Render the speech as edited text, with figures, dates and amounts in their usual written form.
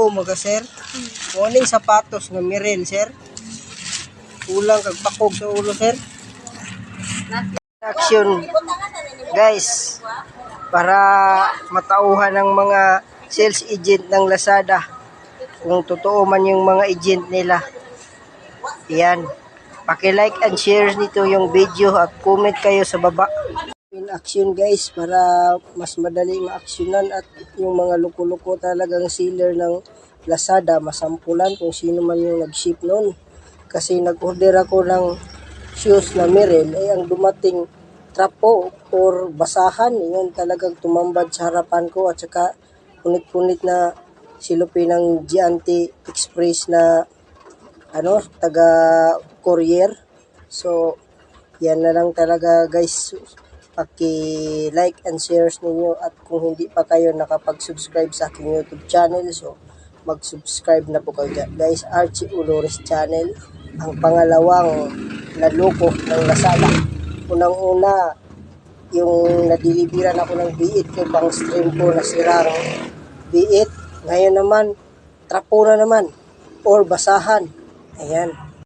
luko mga sir. Morning sapatos nga Mirel sir. Kulang kag pakog sa ulo sir. Action guys para matauhan ng mga sales agent ng Lazada kung totoo man yung mga agent nila. Yan. Paki-like and share nito yung video at comment kayo sa baba. In action guys para mas madali ma-actionan at yung mga luko-luko talagang seller ng Lazada masampulan kung sino man yung nag-ship noon. Kasi nag-order ako ng shoes na Mirel ang dumating trapo or basahan. Yun talagang tumambad sa harapan ko at saka punit-punit na silupi ng Giante Express na taga courier. So yan na lang talaga guys, paki-like and share ninyo at kung hindi pa kayo nakapag-subscribe sa aking YouTube channel, so mag-subscribe na po kayo guys. Archie Ulores channel, ang pangalawang naloko ng Lazada. Unang-una yung nadilibiran ako ng biit ko pang stream ko na sirang biit. Ngayon naman trapo na naman or basahan. Ayan.